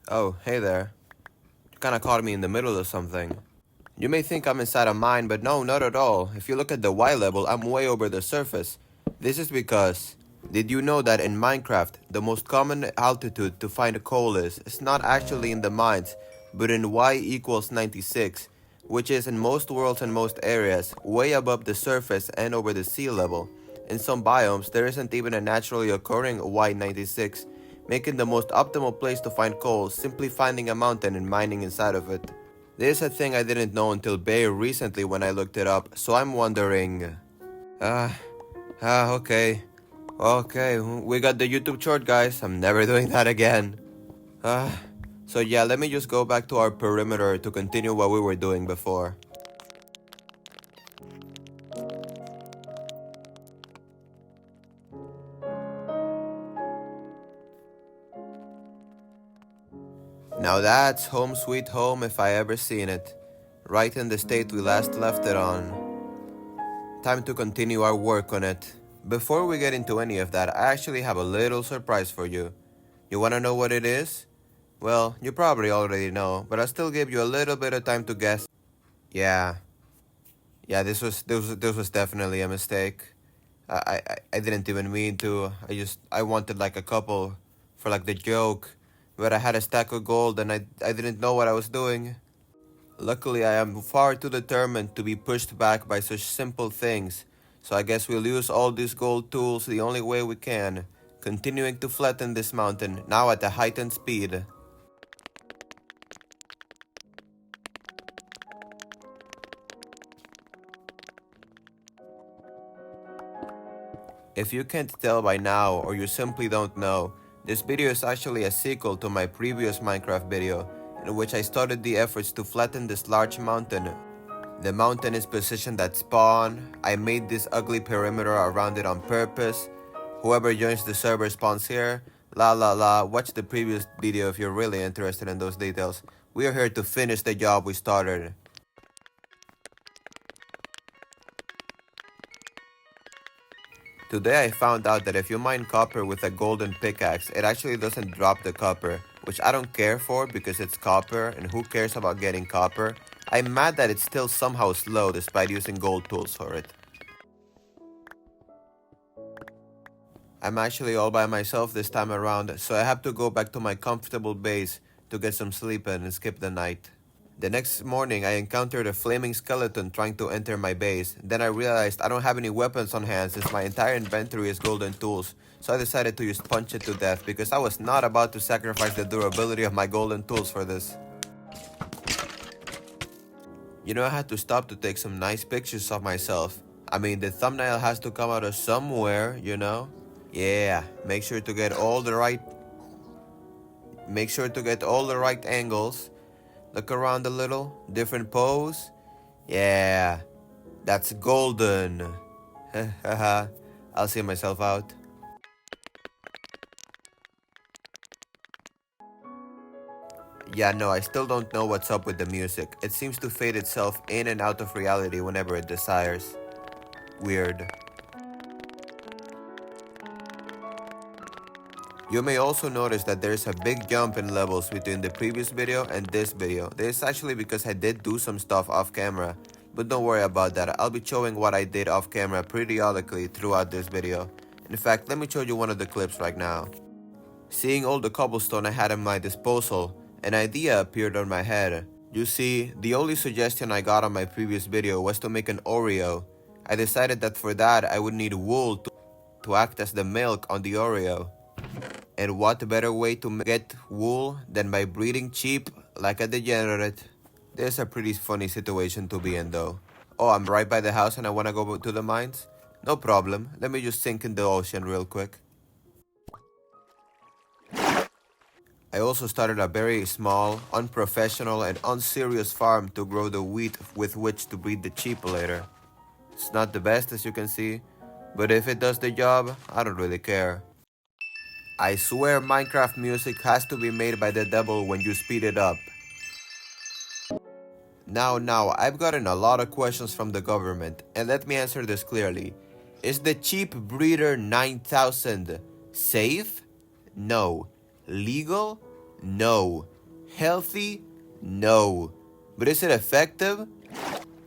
Oh, hey there. You kinda caught me in the middle of something. You may think I'm inside a mine, but no, not at all. If you look at the Y level, I'm way over the surface. This is because, did you know that in Minecraft, the most common altitude to find coal is not actually in the mines, but in Y equals 96, which is in most worlds and most areas, way above the surface and over the sea level. In some biomes, there isn't even a naturally occurring Y96, making the most optimal place to find coal simply finding a mountain and mining inside of it. This is a thing I didn't know until very recently when I looked it up, so I'm wondering. Ah, okay. Okay, we got the YouTube short, guys. I'm never doing that again. Ah, so yeah, let me just go back to our perimeter to continue what we were doing before. Now that's home sweet home if I ever seen it. Right in the state we last left it on. Time to continue our work on it. Before we get into any of that, I actually have a little surprise for you. You wanna know what it is? Well, you probably already know, but I'll still give you a little bit of time to guess. Yeah, this was definitely a mistake. I didn't even mean to. I wanted like a couple for like the joke, but I had a stack of gold and I didn't know what I was doing. Luckily, I am far too determined to be pushed back by such simple things, so I guess we'll use all these gold tools the only way we can, continuing to flatten this mountain, now at a heightened speed. If you can't tell by now, or you simply don't know, this video is actually a sequel to my previous Minecraft video, in which I started the efforts to flatten this large mountain. The mountain is positioned at spawn, I made this ugly perimeter around it on purpose. Whoever joins the server spawns here, la la la, watch the previous video if you're really interested in those details. We are here to finish the job we started. Today I found out that if you mine copper with a golden pickaxe, it actually doesn't drop the copper, which I don't care for because it's copper and who cares about getting copper. I'm mad that it's still somehow slow despite using gold tools for it. I'm actually all by myself this time around, so I have to go back to my comfortable base to get some sleep in and skip the night. The next morning, I encountered a flaming skeleton trying to enter my base. Then I realized I don't have any weapons on hand since my entire inventory is golden tools, so I decided to just punch it to death because I was not about to sacrifice the durability of my golden tools for this. You know, I had to stop to take some nice pictures of myself. I mean, the thumbnail has to come out of somewhere, you know? Yeah, make sure to get all the right angles. Look around a little, different pose. Yeah, that's golden. Haha, I'll see myself out. Yeah, no, I still don't know what's up with the music. It seems to fade itself in and out of reality whenever it desires. Weird. You may also notice that there's a big jump in levels between the previous video and this video. This is actually because I did do some stuff off camera, but don't worry about that. I'll be showing what I did off camera periodically throughout this video. In fact, let me show you one of the clips right now. Seeing all the cobblestone I had at my disposal, an idea appeared on my head. You see, the only suggestion I got on my previous video was to make an Oreo. I decided that for that I would need wool to act as the milk on the Oreo. And what better way to get wool than by breeding cheap like a degenerate? This is a pretty funny situation to be in though. Oh, I'm right by the house and I wanna go to the mines? No problem, let me just sink in the ocean real quick. I also started a very small, unprofessional and unserious farm to grow the wheat with which to breed the sheep later. It's not the best as you can see, but if it does the job, I don't really care. I swear Minecraft music has to be made by the devil when you speed it up. Now, I've gotten a lot of questions from the government, and let me answer this clearly. Is the cheap breeder 9000 safe? No. Legal? No. Healthy? No. But is it effective?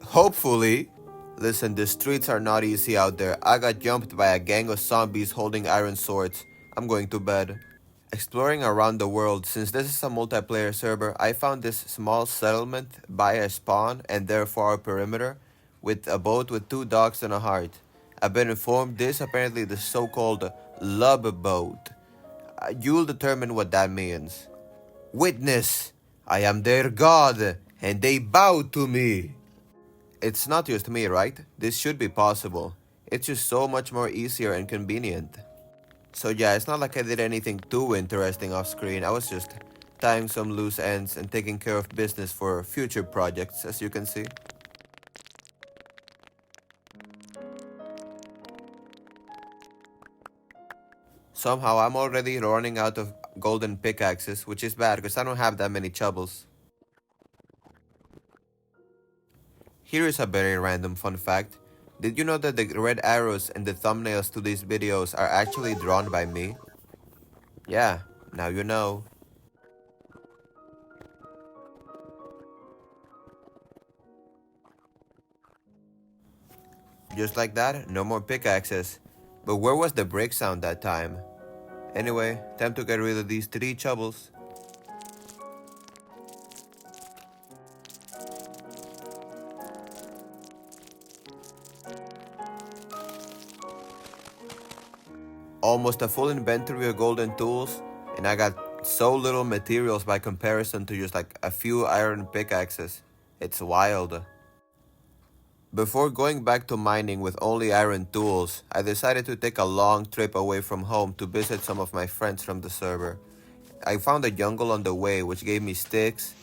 Hopefully. Listen, the streets are not easy out there. I got jumped by a gang of zombies holding iron swords. I'm going to bed. Exploring around the world, since this is a multiplayer server, I found this small settlement by a spawn and therefore a perimeter with a boat with 2 dogs and a heart. I've been informed this apparently the so-called love boat. You'll determine what that means. Witness, I am their god, and they bow to me. It's not just me, right? This should be possible. It's just so much more easier and convenient. So yeah, it's not like I did anything too interesting off screen. I was just tying some loose ends and taking care of business for future projects, as you can see. Somehow I'm already running out of golden pickaxes, which is bad because I don't have that many shovels. Here is a very random fun fact. Did you know that the red arrows and the thumbnails to these videos are actually drawn by me? Yeah, now you know. Just like that, no more pickaxes. But where was the break sound that time? Anyway, time to get rid of these 3 shovels. Almost a full inventory of golden tools, and I got so little materials by comparison to just like a few iron pickaxes. It's wild. Before going back to mining with only iron tools, I decided to take a long trip away from home to visit some of my friends from the server. I found a jungle on the way which gave me sticks,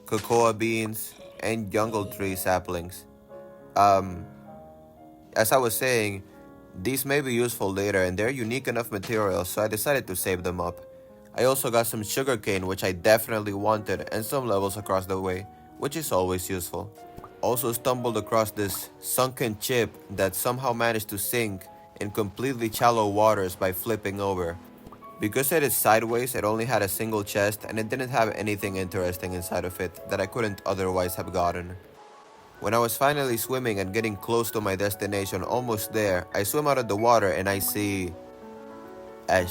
cocoa beans, and jungle tree saplings. As I was saying, these may be useful later and they're unique enough materials, so I decided to save them up. I also got some sugarcane which I definitely wanted and some levels across the way, which is always useful. Also stumbled across this sunken chip that somehow managed to sink in completely shallow waters by flipping over. Because it is sideways, it only had a single chest and it didn't have anything interesting inside of it that I couldn't otherwise have gotten. When I was finally swimming and getting close to my destination, almost there, I swim out of the water and I see a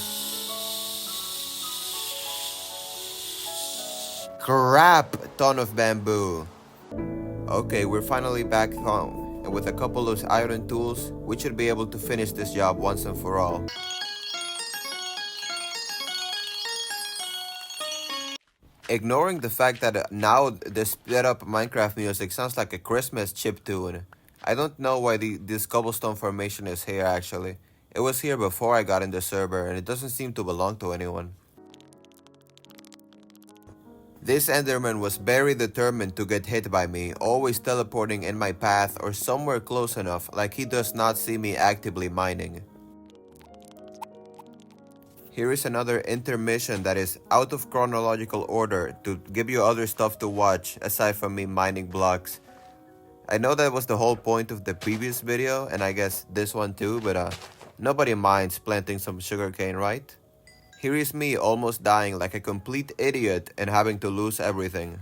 crap ton of bamboo. Okay, we're finally back home, and with a couple of iron tools, we should be able to finish this job once and for all. Ignoring the fact that now the sped up Minecraft music sounds like a Christmas chiptune. I don't know why this cobblestone formation is here actually. It was here before I got in the server and it doesn't seem to belong to anyone. This Enderman was very determined to get hit by me, always teleporting in my path or somewhere close enough like he does not see me actively mining. Here is another intermission that is out of chronological order to give you other stuff to watch aside from me mining blocks. I know that was the whole point of the previous video and I guess this one too, but nobody minds planting some sugarcane, right? Here is me almost dying like a complete idiot and having to lose everything.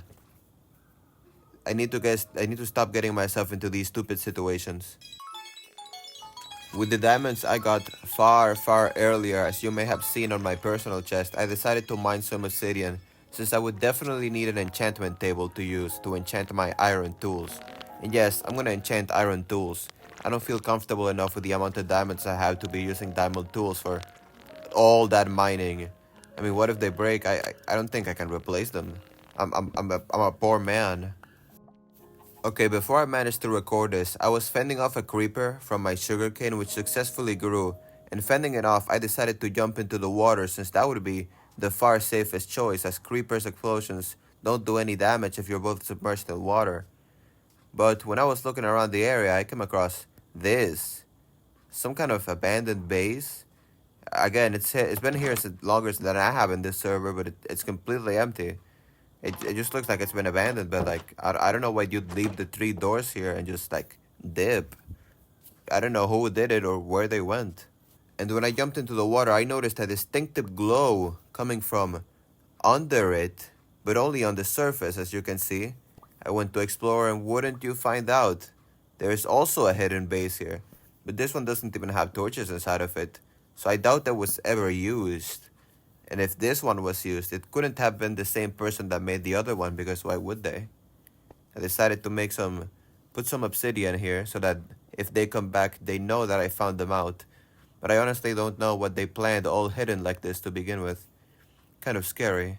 I need to stop getting myself into these stupid situations. With the diamonds I got far earlier, as you may have seen on my personal chest, I decided to mine some obsidian since I would definitely need an enchantment table to use to enchant my iron tools. And yes, I'm gonna enchant iron tools. I don't feel comfortable enough with the amount of diamonds I have to be using diamond tools for all that mining. I mean, what if they break? I don't think I can replace them. I'm a poor man. Okay, before I managed to record this, I was fending off a creeper from my sugarcane which successfully grew, and fending it off, I decided to jump into the water since that would be the far safest choice as creepers' explosions don't do any damage if you're both submerged in water. But when I was looking around the area, I came across this. Some kind of abandoned base. Again, it's been here longer than I have in this server, but it's completely empty. It just looks like it's been abandoned, but like, I don't know why you'd leave the 3 doors here and just like dip. I don't know who did it or where they went. And when I jumped into the water, I noticed a distinctive glow coming from under it, but only on the surface, as you can see. I went to explore, and wouldn't you find out? There's also a hidden base here, but this one doesn't even have torches inside of it, so I doubt that was ever used. And if this one was used, it couldn't have been the same person that made the other one, because why would they? I decided to put some obsidian here so that if they come back, they know that I found them out. But I honestly don't know what they planned all hidden like this to begin with. Kind of scary.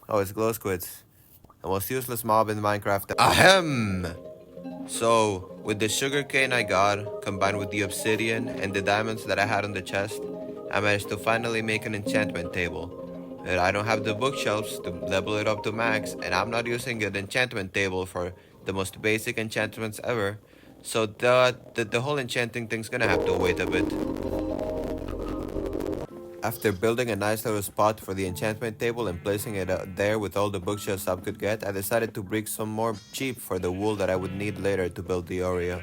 Oh, it's glow squids. The most useless mob in Minecraft. Ahem! So, with the sugarcane I got, combined with the obsidian and the diamonds that I had on the chest, I managed to finally make an enchantment table. But I don't have the bookshelves to level it up to max, and I'm not using an enchantment table for the most basic enchantments ever. So the whole enchanting thing's gonna have to wait a bit. After building a nice little spot for the enchantment table and placing it there with all the bookshelves I could get, I decided to bring some more cheap for the wool that I would need later to build the Oreo.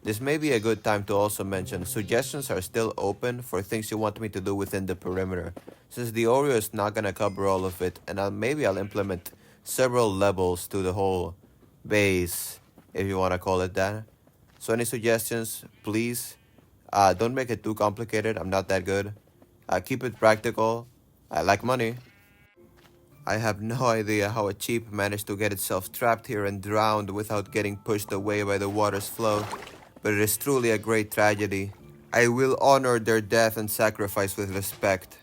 This may be a good time to also mention suggestions are still open for things you want me to do within the perimeter, since the Oreo is not gonna cover all of it, and maybe I'll implement several levels to the whole base, if you wanna call it that. So any suggestions, please. Don't make it too complicated. I'm not that good. Keep it practical. I like money. I have no idea how a sheep managed to get itself trapped here and drowned without getting pushed away by the water's flow, but it is truly a great tragedy. I will honor their death and sacrifice with respect.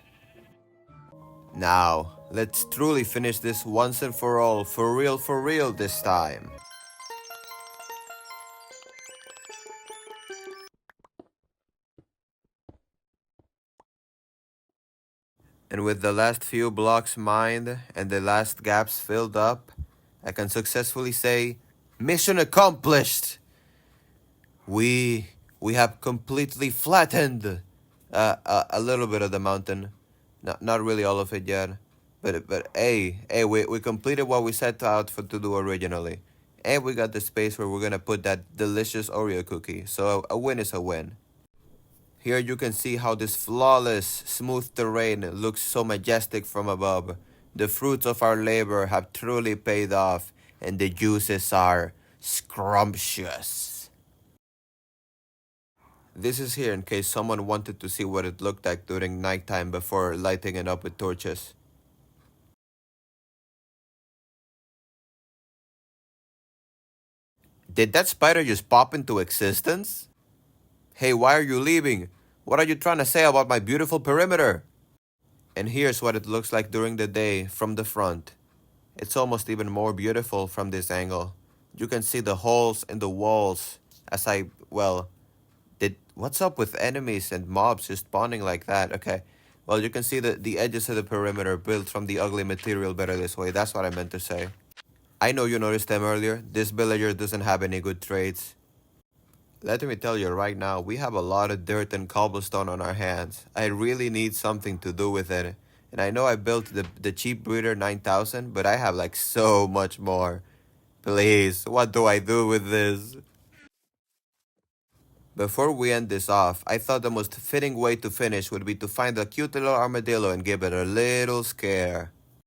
Now, let's truly finish this once and for real this time. And with the last few blocks mined and the last gaps filled up, I can successfully say, mission accomplished! We we have completely flattened a little bit of the mountain. Not really all of it yet. But hey, we completed what we set out for to do originally. And we got the space where we're gonna put that delicious Oreo cookie. So a win is a win. Here you can see how this flawless, smooth terrain looks so majestic from above. The fruits of our labor have truly paid off, and the juices are scrumptious. This is here in case someone wanted to see what it looked like during nighttime before lighting it up with torches. Did that spider just pop into existence? Hey, why are you leaving? What are you trying to say about my beautiful perimeter? And here's what it looks like during the day from the front. It's almost even more beautiful from this angle. You can see the holes in the walls as what's up with enemies and mobs just spawning like that? Okay. Well, you can see the edges of the perimeter built from the ugly material better this way. That's what I meant to say. I know you noticed them earlier. This villager doesn't have any good traits. Let me tell you right now, we have a lot of dirt and cobblestone on our hands. I really need something to do with it. And I know I built the cheap breeder 9000, but I have like so much more. Please, what do I do with this? Before we end this off, I thought the most fitting way to finish would be to find a cute little armadillo and give it a little scare.